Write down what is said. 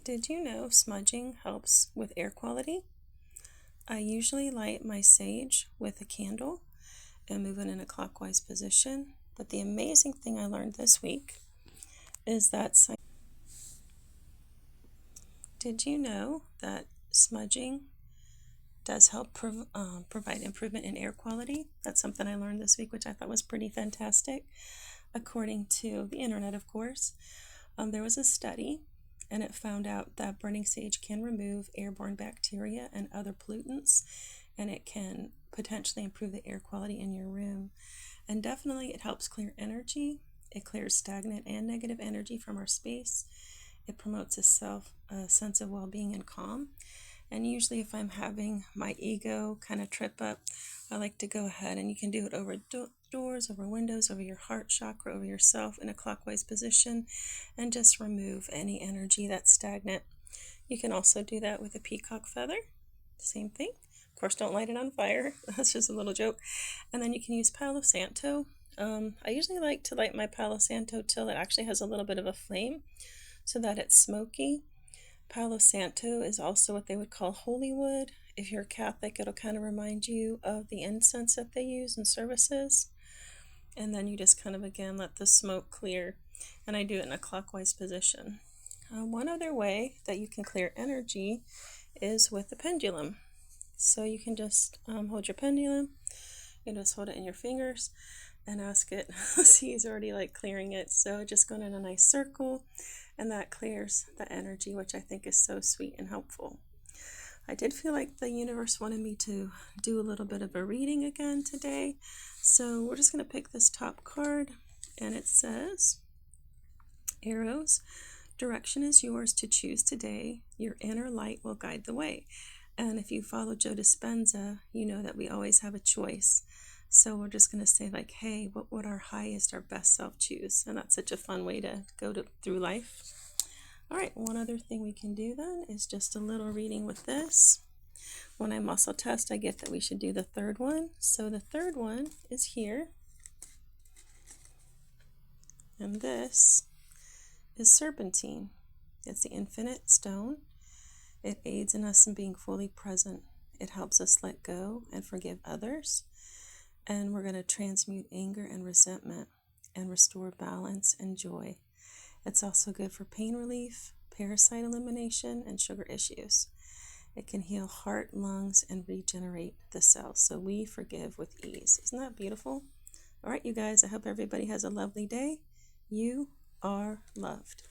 Did you know smudging helps with air quality? I usually light my sage with a candle and move it in a clockwise position. But the amazing thing I learned this week is that did you know that smudging does help provide improvement in air quality? That's something I learned this week, which I thought was pretty fantastic. According to the internet, of course, there was a study and it found out that burning sage can remove airborne bacteria and other pollutants, and it can potentially improve the air quality in your room. And definitely it helps clear energy. It clears stagnant and negative energy from our space. It promotes a sense of well-being and calm. And usually if I'm having my ego kind of trip up, I like to go ahead, and you can do it over doors, over windows, over your heart chakra, over yourself in a clockwise position, and just remove any energy that's stagnant. You can also do that with a peacock feather. Same thing. Of course, don't light it on fire. That's just a little joke. And then you can use Palo Santo. I usually like to light my Palo Santo till it actually has a little bit of a flame so that it's smoky. Palo Santo is also what they would call holy wood. If you're Catholic, it'll kind of remind you of the incense that they use in services. And then you just kind of, again, let the smoke clear. And I do it in a clockwise position. One other way that you can clear energy is with the pendulum. So you can just hold your pendulum. You can just hold it in your fingers and ask it. See, he's already like clearing it. So just going in a nice circle, and that clears the energy, which I think is so sweet and helpful. I did feel like the universe wanted me to do a little bit of a reading again today. So we're just going to pick this top card, and it says, Arrows, direction is yours to choose today. Your inner light will guide the way. And if you follow Joe Dispenza, you know that we always have a choice. So we're just going to say like, hey, what would our highest, our best self choose? And that's such a fun way to go through life. All right, one other thing we can do then is just a little reading with this. When I muscle test, I get that we should do the third one. So the third one is here. And this is serpentine. It's the infinite stone. It aids in us in being fully present. It helps us let go and forgive others. And we're going to transmute anger and resentment and restore balance and joy. It's also good for pain relief, parasite elimination, and sugar issues. It can heal heart, lungs, and regenerate the cells. So we forgive with ease. Isn't that beautiful? All right, you guys, I hope everybody has a lovely day. You are loved.